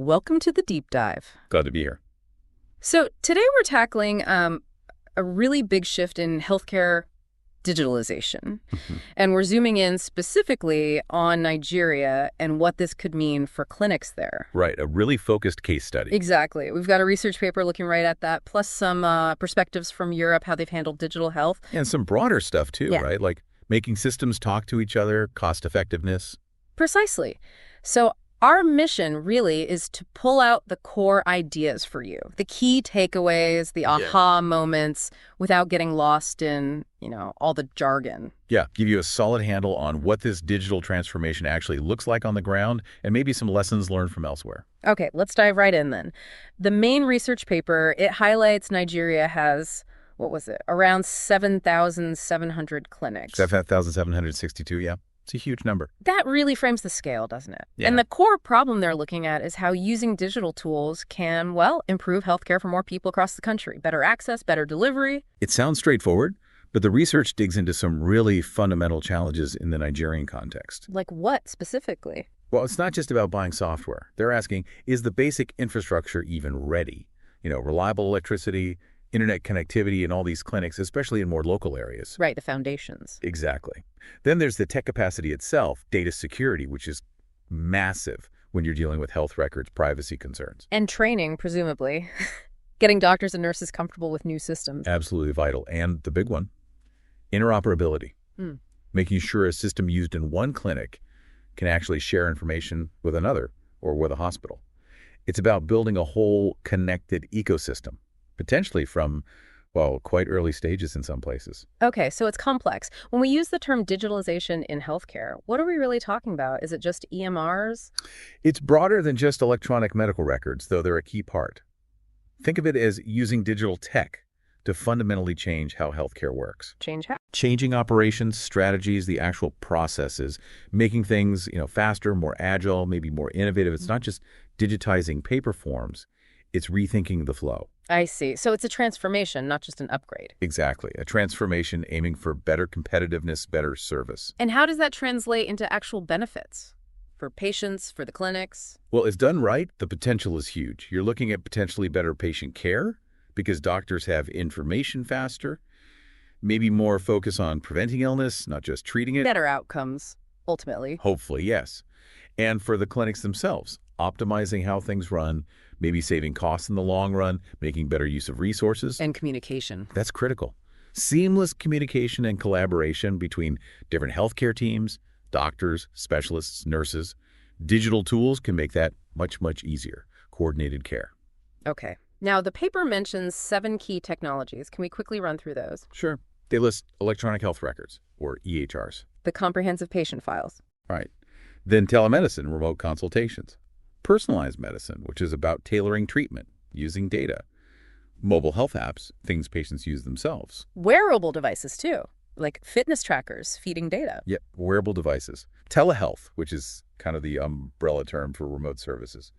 Welcome to the deep dive. Glad to be here. So today we're tackling a really big shift in healthcare digitalization. And we're zooming in specifically on Nigeria and what this could mean for clinics there. Right, a really focused case study. Exactly. We've got a research paper looking right at that, plus some perspectives from Europe, how they've handled digital health. And some broader stuff too, Yeah. right? Like making systems talk to each other, cost effectiveness. Precisely. So our mission really is to pull out the core ideas for you, the key takeaways, the aha moments, without getting lost in, all the jargon. Yeah, give you a solid handle on what this digital transformation actually looks like on the ground and maybe some lessons learned from elsewhere. Okay, let's dive right in then. The main research paper, it highlights Nigeria has, around 7,700 clinics. 7,762, yeah. It's a huge number. That really frames the scale, doesn't it? Yeah. And the core problem they're looking at is how using digital tools can, improve healthcare for more people across the country. Better access, better delivery. It sounds straightforward, but the research digs into some really fundamental challenges in the Nigerian context. Like what specifically? Well, it's not just about buying software. They're asking, is the basic infrastructure even ready? Reliable electricity, internet connectivity in all these clinics, especially in more local areas. Right, the foundations. Exactly. Then there's the tech capacity itself, data security, which is massive when you're dealing with health records, privacy concerns. And training, presumably. Getting doctors and nurses comfortable with new systems. Absolutely vital. And the big one, interoperability. Making sure a system used in one clinic can actually share information with another or with a hospital. It's about building a whole connected ecosystem, potentially from, quite early stages in some places. Okay, so it's complex. When we use the term digitalization in healthcare, what are we really talking about? Is it just EMRs? It's broader than just electronic medical records, though they're a key part. Think of it as using digital tech to fundamentally change how healthcare works. Change how? Changing operations, strategies, the actual processes, making things, faster, more agile, maybe more innovative. It's not just digitizing paper forms, it's rethinking the flow. I see. So it's a transformation, not just an upgrade. Exactly. A transformation aiming for better competitiveness, better service. And how does that translate into actual benefits? For patients, for the clinics? Well, if done right, the potential is huge. You're looking at potentially better patient care because doctors have information faster, maybe more focus on preventing illness, not just treating it. Better outcomes, ultimately. Hopefully, yes. And for the clinics themselves, optimizing how things run, maybe saving costs in the long run, making better use of resources. And communication. That's critical. Seamless communication and collaboration between different healthcare teams, doctors, specialists, nurses. Digital tools can make that much, much easier. Coordinated care. Okay. Now, the paper mentions 7 key technologies. Can we quickly run through those? Sure. They list electronic health records, or EHRs. The comprehensive patient files. Right. Then telemedicine, remote consultations. Personalized medicine, which is about tailoring treatment, using data. Mobile health apps, things patients use themselves. Wearable devices, too, like fitness trackers feeding data. Yep, wearable devices. Telehealth, which is kind of the umbrella term for remote services.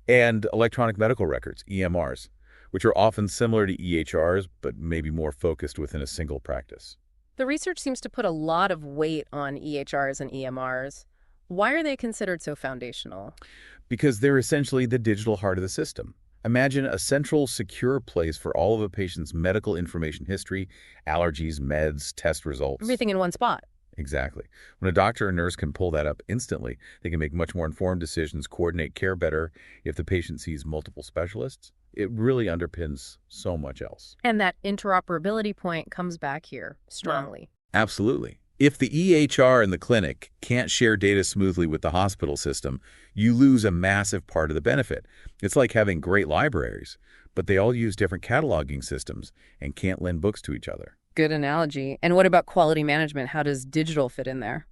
And electronic medical records, EMRs, which are often similar to EHRs, but maybe more focused within a single practice. The research seems to put a lot of weight on EHRs and EMRs. Why are they considered so foundational? Because they're essentially the digital heart of the system. Imagine a central, secure place for all of a patient's medical information history, allergies, meds, test results. Everything in one spot. Exactly. When a doctor or nurse can pull that up instantly, they can make much more informed decisions, coordinate care better. If the patient sees multiple specialists, it really underpins so much else. And that interoperability point comes back here strongly. Absolutely. If the EHR in the clinic can't share data smoothly with the hospital system, you lose a massive part of the benefit. It's like having great libraries, but they all use different cataloging systems and can't lend books to each other. Good analogy. And what about quality management? How does digital fit in there?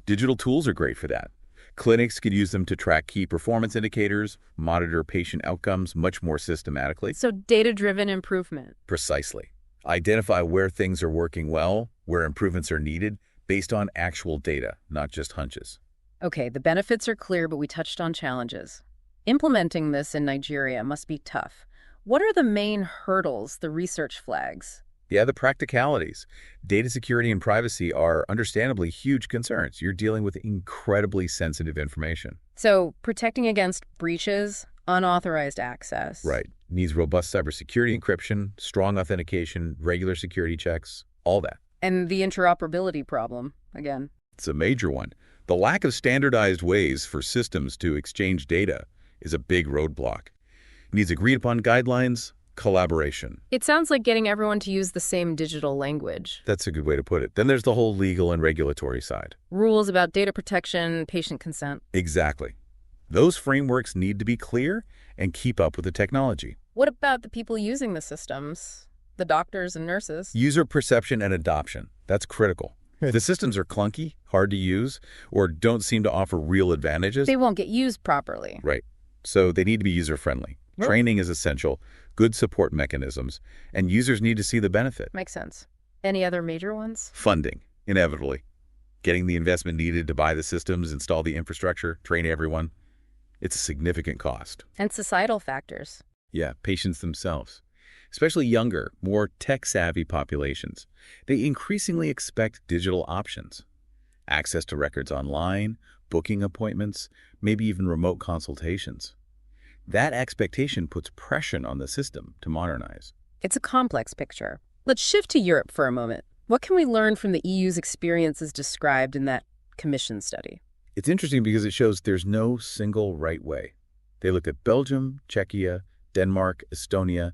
Digital tools are great for that. Clinics could use them to track key performance indicators, monitor patient outcomes much more systematically. So data-driven improvement. Precisely. Identify where things are working well, where improvements are needed, based on actual data, not just hunches. Okay, the benefits are clear, but we touched on challenges. Implementing this in Nigeria must be tough. What are the main hurdles, the research flags? Yeah, the practicalities. Data security and privacy are understandably huge concerns. You're dealing with incredibly sensitive information. So protecting against breaches, unauthorized access. Right. Needs robust cybersecurity encryption, strong authentication, regular security checks, all that. And the interoperability problem, again. It's a major one. The lack of standardized ways for systems to exchange data is a big roadblock. It needs agreed-upon guidelines, collaboration. It sounds like getting everyone to use the same digital language. That's a good way to put it. Then there's the whole legal and regulatory side. Rules about data protection, patient consent. Exactly. Those frameworks need to be clear and keep up with the technology. What about the people using the systems? The doctors and nurses? User perception and adoption. That's critical. If the systems are clunky, hard to use, or don't seem to offer real advantages, They won't get used properly. right. So they need to be user-friendly. Right. Training is essential, good support mechanisms, and users need to see the benefit. Makes sense. Any other major ones? Funding, inevitably. Getting the investment needed to buy the systems, install the infrastructure, train everyone. It's a significant cost. And societal factors. Yeah, patients themselves. Especially younger, more tech-savvy populations. They increasingly expect digital options. Access to records online, booking appointments, maybe even remote consultations. That expectation puts pressure on the system to modernize. It's a complex picture. Let's shift to Europe for a moment. What can we learn from the EU's experiences described in that Commission study? It's interesting because it shows there's no single right way. They looked at Belgium, Czechia, Denmark, Estonia,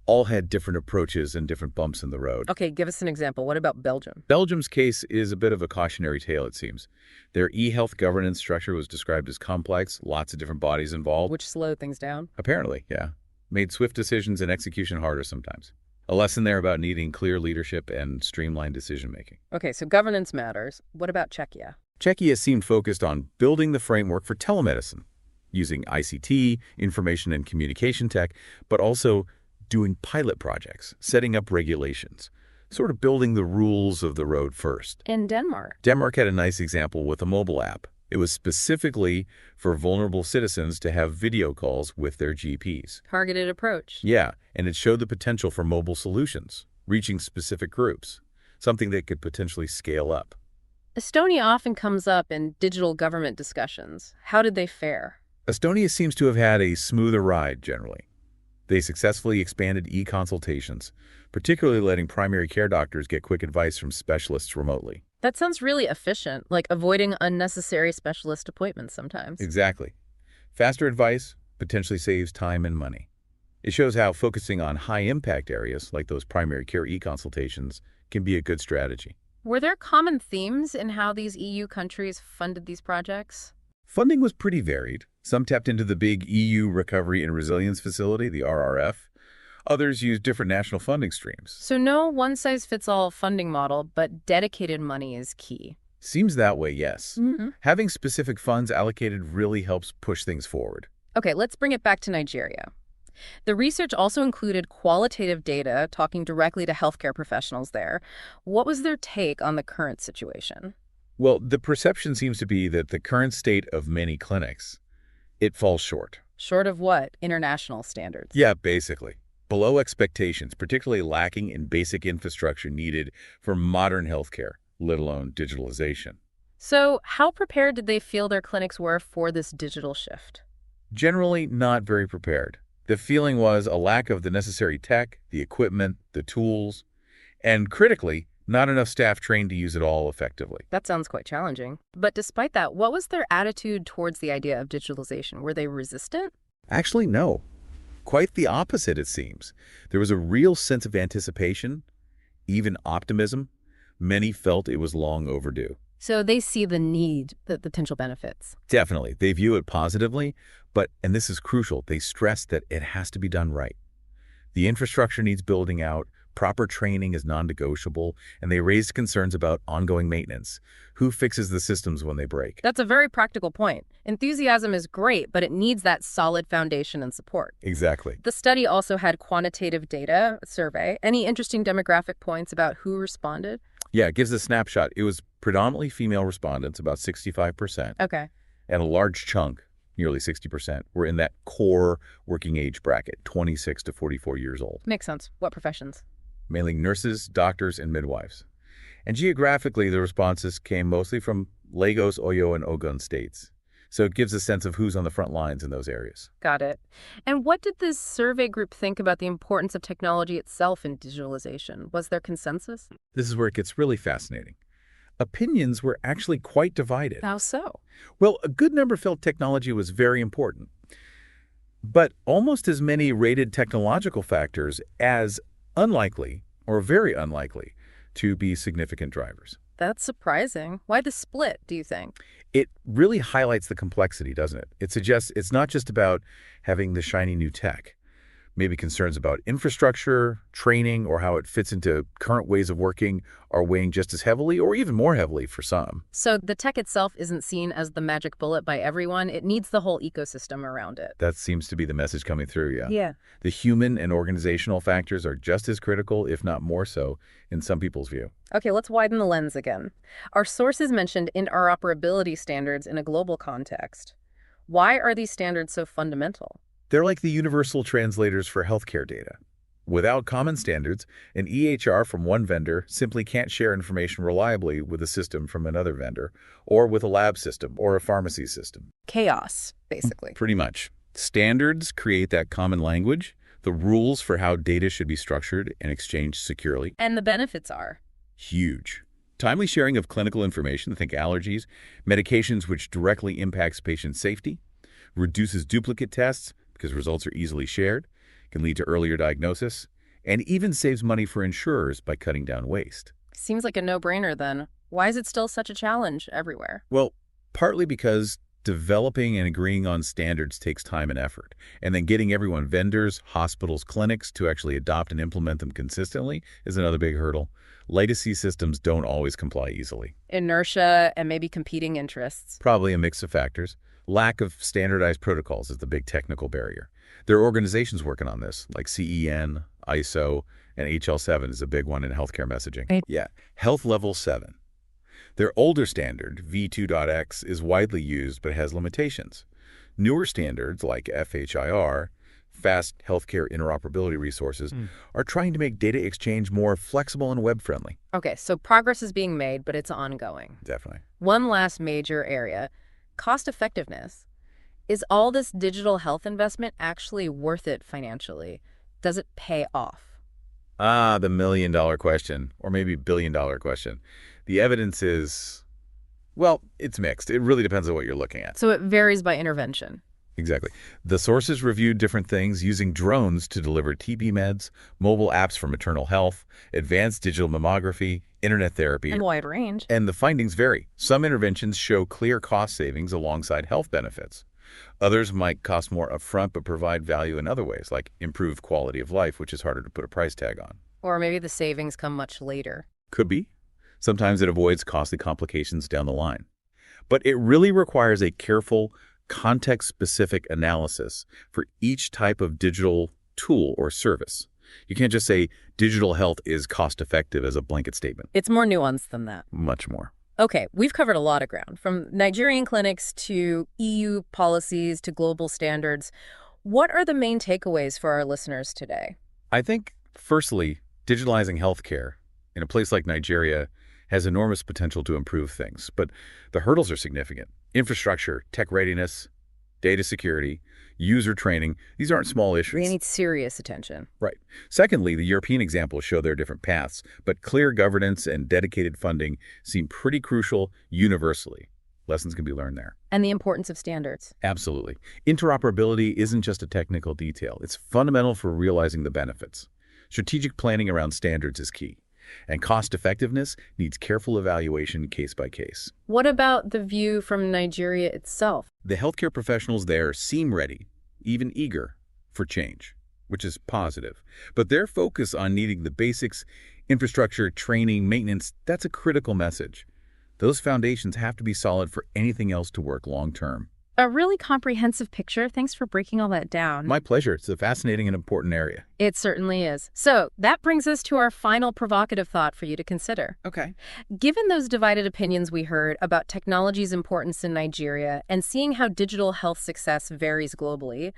all had different approaches and different bumps in the road. Okay, give us an example. What about Belgium? Belgium's case is a bit of a cautionary tale, it seems. Their e-health governance structure was described as complex, lots of different bodies involved. Which slowed things down? Apparently, yeah. Made swift decisions and execution harder sometimes. A lesson there about needing clear leadership and streamlined decision-making. Okay, so governance matters. What about Czechia? Czechia seemed focused on building the framework for telemedicine, using ICT, information and communication tech, but also doing pilot projects, setting up regulations, sort of building the rules of the road first. In Denmark? Denmark had a nice example with a mobile app. It was specifically for vulnerable citizens to have video calls with their GPs. Targeted approach. Yeah, and it showed the potential for mobile solutions, reaching specific groups, something that could potentially scale up. Estonia often comes up in digital government discussions. How did they fare? Estonia seems to have had a smoother ride, generally. They successfully expanded e-consultations, particularly letting primary care doctors get quick advice from specialists remotely. That sounds really efficient, like avoiding unnecessary specialist appointments sometimes. Exactly. Faster advice potentially saves time and money. It shows how focusing on high-impact areas, like those primary care e-consultations, can be a good strategy. Were there common themes in how these EU countries funded these projects? Funding was pretty varied. Some tapped into the big EU Recovery and Resilience Facility, the RRF. Others used different national funding streams. So no one-size-fits-all funding model, but dedicated money is key. Seems that way, yes. Mm-hmm. Having specific funds allocated really helps push things forward. Okay, let's bring it back to Nigeria. The research also included qualitative data talking directly to healthcare professionals there. What was their take on the current situation? Well, the perception seems to be that the current state of many clinics, it falls short. Short of what? International standards. Yeah, basically. Below expectations, particularly lacking in basic infrastructure needed for modern healthcare, let alone digitalization. So how prepared did they feel their clinics were for this digital shift? Generally not very prepared. The feeling was a lack of the necessary tech, the equipment, the tools, and critically, not enough staff trained to use it all effectively. That sounds quite challenging. But despite that, what was their attitude towards the idea of digitalization? Were they resistant? Actually, no. Quite the opposite, it seems. There was a real sense of anticipation, even optimism. Many felt it was long overdue. So they see the need, the potential benefits. Definitely. They view it positively, but, and this is crucial, they stress that it has to be done right. The infrastructure needs building out, proper training is non-negotiable, and they raised concerns about ongoing maintenance. Who fixes the systems when they break? That's a very practical point. Enthusiasm is great, but it needs that solid foundation and support. Exactly. The study also had quantitative data, a survey. Any interesting demographic points about who responded? Yeah, it gives a snapshot. It was predominantly female respondents, about 65%. Okay. And a large chunk, nearly 60%, were in that core working age bracket, 26 to 44 years old. Makes sense. What professions? mainly nurses, doctors, and midwives. And geographically, the responses came mostly from Lagos, Oyo, and Ogun states. So it gives a sense of who's on the front lines in those areas. Got it. And what did this survey group think about the importance of technology itself in digitalization? Was there consensus? This is where it gets really fascinating. Opinions were actually quite divided. How so? Well, a good number felt technology was very important, but almost as many rated technological factors as unlikely or very unlikely to be significant drivers. That's surprising. Why the split, do you think? It really highlights the complexity, doesn't it? It suggests it's not just about having the shiny new tech. Maybe concerns about infrastructure, training, or how it fits into current ways of working are weighing just as heavily or even more heavily for some. So the tech itself isn't seen as the magic bullet by everyone. It needs the whole ecosystem around it. That seems to be the message coming through, yeah. Yeah. The human and organizational factors are just as critical, if not more so, in some people's view. Okay, let's widen the lens again. Our sources mentioned interoperability standards in a global context. Why are these standards so fundamental? They're like the universal translators for healthcare data. Without common standards, an EHR from one vendor simply can't share information reliably with a system from another vendor, or with a lab system or a pharmacy system. Chaos, basically. Pretty much. Standards create that common language, the rules for how data should be structured and exchanged securely. And the benefits are? Huge. Timely sharing of clinical information, think allergies, medications which directly impacts patient safety, reduces duplicate tests, because results are easily shared, can lead to earlier diagnosis, and even saves money for insurers by cutting down waste. Seems like a no-brainer then. Why is it still such a challenge everywhere? Well, partly because developing and agreeing on standards takes time and effort, and then getting everyone, vendors, hospitals, clinics, to actually adopt and implement them consistently is another big hurdle. Legacy systems don't always comply easily. Inertia and maybe competing interests. Probably a mix of factors. Lack of standardized protocols is the big technical barrier. There are organizations working on this, like CEN, ISO, and HL7 is a big one in healthcare messaging. Right. Yeah, Health Level 7. Their older standard, V2.X, is widely used but has limitations. Newer standards, like FHIR, Fast Healthcare Interoperability Resources, are trying to make data exchange more flexible and web-friendly. Okay, so progress is being made, but it's ongoing. Definitely. One last major area. Cost effectiveness. Is all this digital health investment actually worth it financially? Does it pay off? Ah, the million-dollar question, or maybe billion-dollar question. The evidence is, well, it's mixed. It really depends on what you're looking at. So it varies by intervention. Exactly. The sources reviewed different things using drones to deliver TB meds, mobile apps for maternal health, advanced digital mammography, internet therapy. And wide range. And the findings vary. Some interventions show clear cost savings alongside health benefits. Others might cost more upfront but provide value in other ways, like improved quality of life, which is harder to put a price tag on. Or maybe the savings come much later. Could be. Sometimes it avoids costly complications down the line. But it really requires a careful, context-specific analysis for each type of digital tool or service. You can't just say digital health is cost-effective as a blanket statement. It's more nuanced than that. Much more. Okay, we've covered a lot of ground, from Nigerian clinics to EU policies to global standards. What are the main takeaways for our listeners today? I think, firstly, digitalizing healthcare in a place like Nigeria has enormous potential to improve things, but the hurdles are significant. Infrastructure, tech readiness, data security, user training, these aren't small issues. They need serious attention. Right. Secondly, the European examples show their different paths, but clear governance and dedicated funding seem pretty crucial universally. Lessons can be learned there. And the importance of standards. Absolutely. Interoperability isn't just a technical detail. It's fundamental for realizing the benefits. Strategic planning around standards is key. And cost effectiveness needs careful evaluation case by case. What about the view from Nigeria itself? The healthcare professionals there seem ready, even eager, for change, which is positive. But their focus on needing the basics, infrastructure, training, maintenance, that's a critical message. Those foundations have to be solid for anything else to work long term. A really comprehensive picture. Thanks for breaking all that down. My pleasure. It's a fascinating and important area. It certainly is. So that brings us to our final provocative thought for you to consider. Okay. Given those divided opinions we heard about technology's importance in Nigeria and seeing how digital health success varies globally,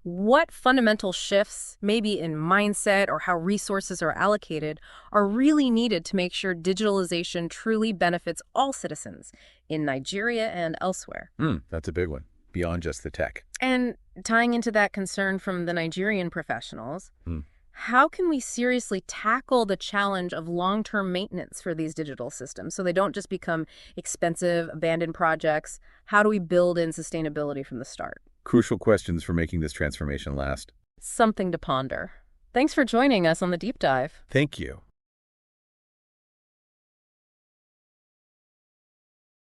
what fundamental shifts, maybe in mindset or how resources are allocated, are really needed to make sure digitalization truly benefits all citizens in Nigeria and elsewhere. That's a big one, beyond just the tech. And tying into that concern from the Nigerian professionals, how can we seriously tackle the challenge of long-term maintenance for these digital systems so they don't just become expensive, abandoned projects? How do we build in sustainability from the start? Crucial questions for making this transformation last. Something to ponder. Thanks for joining us on the Deep Dive. Thank you.